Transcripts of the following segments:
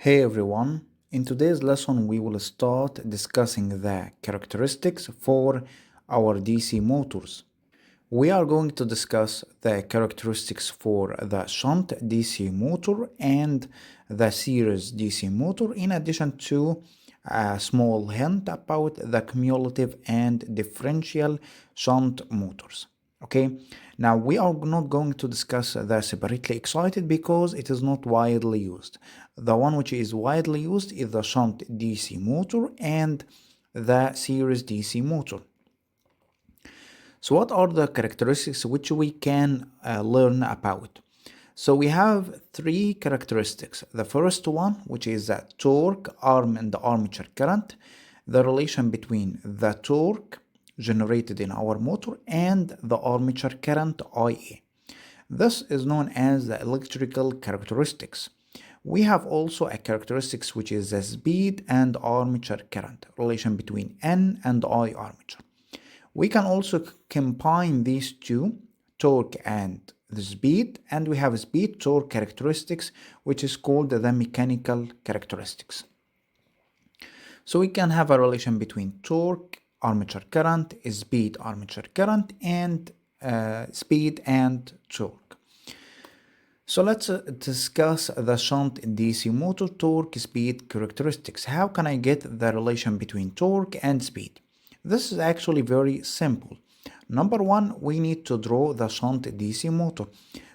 Hey everyone, in today's lesson we will start discussing the characteristics for our DC motors. We are going to discuss the characteristics for the shunt DC motor and the series DC motor, in addition to a small hint about the cumulative and differential shunt motors. Okay, now we are not going to discuss the separately excited because it is not widely used. The one which is widely used is the shunt DC motor and the series DC motor. So what are the characteristics which we can learn about? So we have three characteristics. The first one, which is the torque, arm and the armature current, the relation between the torque generated in our motor and the armature current IA. This is known as the electrical characteristics. We have also a characteristics which is the speed and armature current, relation between N and I armature. We can also combine these two, torque and the speed, and we have speed torque characteristics, which is called the mechanical characteristics. So we can have a relation between torque, armature current, speed, armature current, and speed and torque. So let's discuss the shunt DC motor torque speed characteristics. How can I get the relation between torque and speed? This is actually very simple. Number one, we need to draw the shunt DC motor.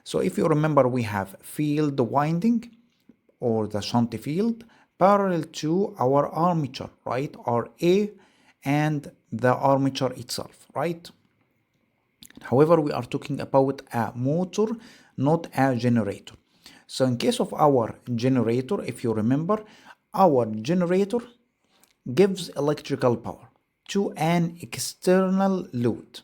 So if you remember, we have field winding or the shunt field parallel to our armature, right? RA and the armature itself, right? However, we are talking about a motor, not a generator. So in case of our generator, if you remember, our generator gives electrical power to an external load.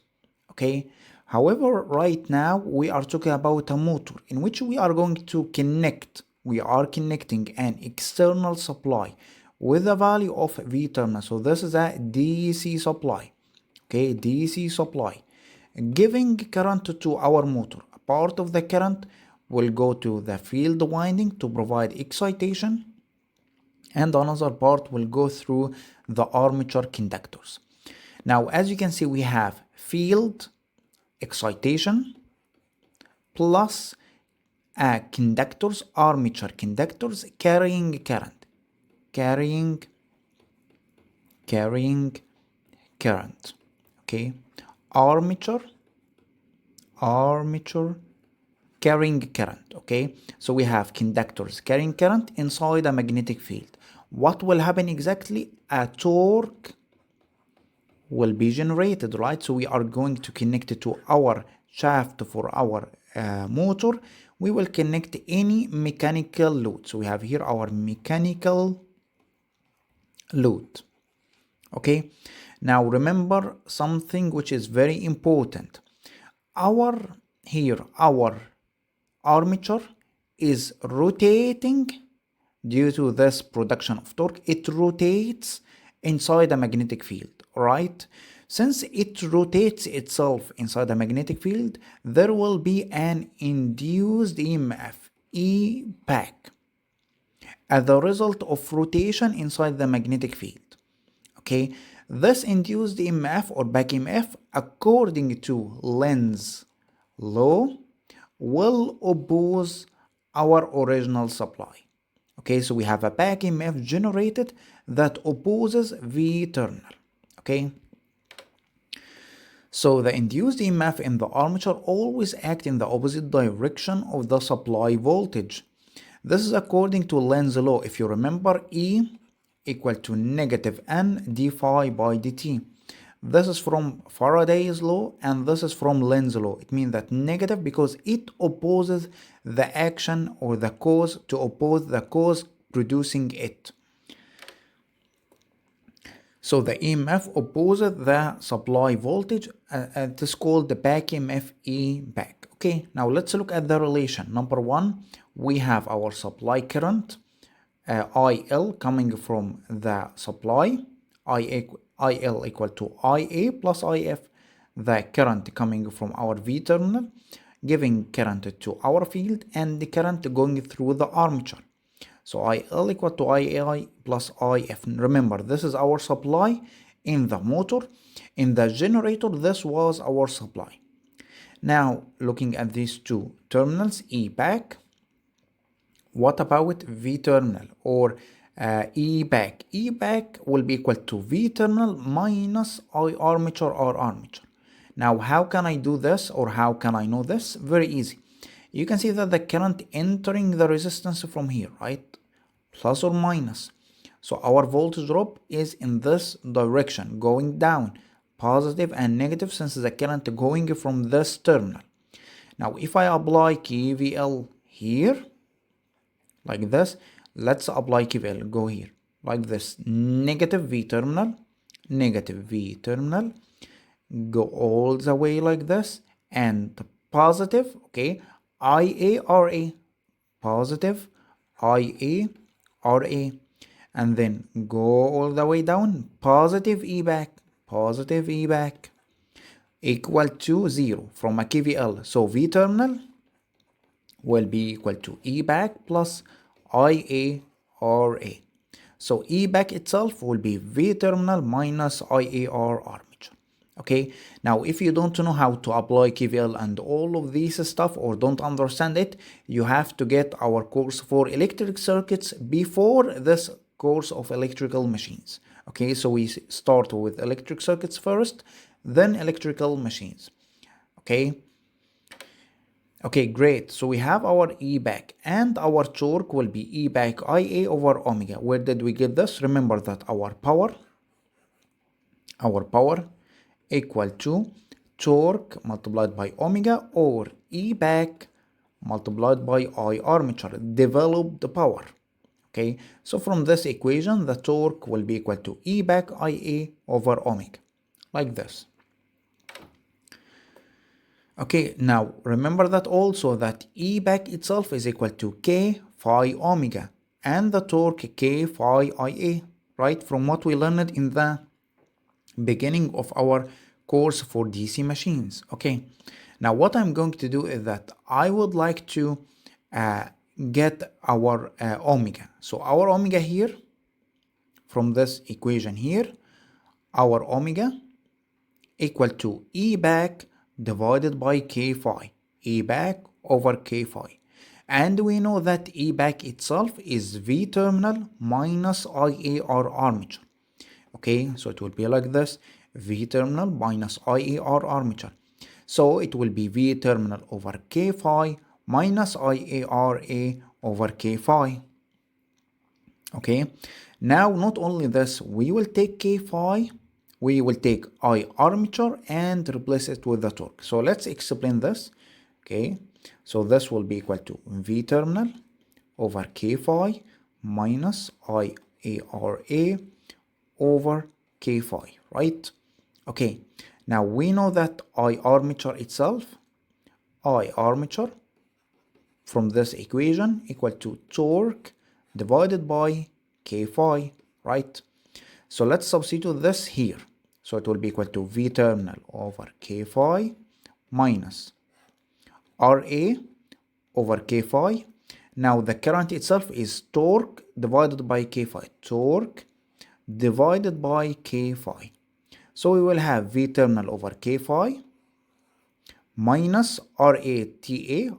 Okay, however, right now we are talking about a motor in which we are going to connecting an external supply with a value of V terminal. So this is a DC supply. Okay, DC supply giving current to our motor. A part of the current will go to the field winding to provide excitation, and another part will go through the armature conductors. Now, as you can see, we have field excitation plus conductors, armature conductors carrying current, carrying current. Okay, armature carrying current. Okay, so we have conductors carrying current inside a magnetic field. What will happen exactly? A torque will be generated, right? So we are going to connect it to our shaft for our motor. We will connect any mechanical load. So we have here our mechanical load. Okay, now remember something which is very important. Our armature is rotating due to this production of torque. It rotates inside a magnetic field, right? Since it rotates itself inside a magnetic field, there will be an induced EMF, E back, as a result of rotation inside the magnetic field. Okay, this induced EMF or back EMF, according to Lenz's law, will oppose our original supply. Okay, so we have a back EMF generated that opposes V terminal. Okay, so the induced EMF in the armature always act in the opposite direction of the supply voltage. This is according to Lenz's law. If you remember, E equal to negative N d phi by dt. This is from Faraday's law and this is from Lenz's law. It means that negative because it opposes the action or the cause to oppose the cause producing it. So the EMF opposes the supply voltage. It is called the back EMF E back. Okay, now let's look at the relation. Number one, we have our supply current IL coming from the supply, IL equal to IA plus IF, the current coming from our V terminal, giving current to our field, and the current going through the armature. So IL equal to II plus IF. Remember, this is our supply in the motor. In the generator, this was our supply. Now, looking at these two terminals, E back. What about V terminal or E back? E back will be equal to V terminal minus I armature or armature. Now, how can I do this, or how can I know this? Very easy. You can see that the current entering the resistance from here, right? Plus or minus. So our voltage drop is in this direction, going down, positive and negative, since the current going from this terminal. Now, if I apply KVL here, like this, let's apply KVL, go here, like this, negative V terminal, go all the way like this, and positive, okay, IARA, positive IARA, and then go all the way down, positive E back, equal to 0 from a KVL. So V terminal will be equal to E back plus IARA. So E back itself will be V terminal minus IAR armature. Okay, now if you don't know how to apply KVL and all of this stuff, or don't understand it, you have to get our course for electric circuits before this course of electrical machines. Okay, so we start with electric circuits first, then electrical machines. Okay, great. So we have our E back, and our torque will be E back IA over omega. Where did we get this? Remember that our power equal to torque multiplied by omega, or E back multiplied by I armature, developed power. Okay, so from this equation, the torque will be equal to E back IA over omega, like this. Okay, now remember that also that E back itself is equal to K phi omega, and the torque K phi IA, right, from what we learned in the beginning of our course for DC machines. Okay, now what I'm going to do is that I would like to get our omega. So our omega here, from this equation here, our omega equal to E back divided by K phi, E back over K phi. And we know that E back itself is V terminal minus IAR armature. Okay, so it will be like this, V terminal minus IAR armature. So it will be V terminal over K phi minus IARA over K phi. Okay, now not only this, we will take K phi, we will take I armature and replace it with the torque. So let's explain this. Okay, so this will be equal to V terminal over K phi minus IARA over K phi, right? Okay, now we know that I armature itself, I armature from this equation equal to torque divided by K phi, right? So let's substitute this here. So it will be equal to V terminal over K phi minus RA over K phi. Now the current itself is torque divided by K phi, torque divided by K phi. So we will have V terminal over K phi minus RATA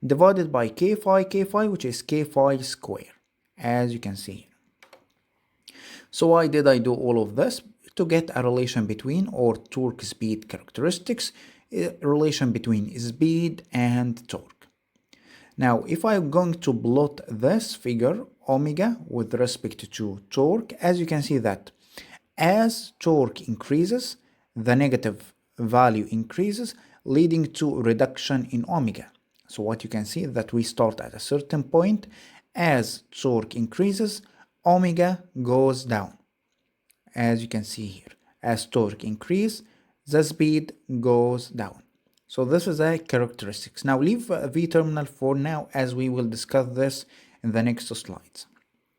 divided by K phi, which is K phi square, as you can see. So why did I do all of this? To get a relation between, or torque speed characteristics, a relation between speed and torque. Now, if I'm going to plot this figure, omega, with respect to torque, as you can see that as torque increases, the negative value increases, leading to reduction in omega. So what you can see is that we start at a certain point. As torque increases, omega goes down. As you can see here, as torque increases, the speed goes down. So this is a characteristics. Now leave V terminal for now, as we will discuss this in the next slides.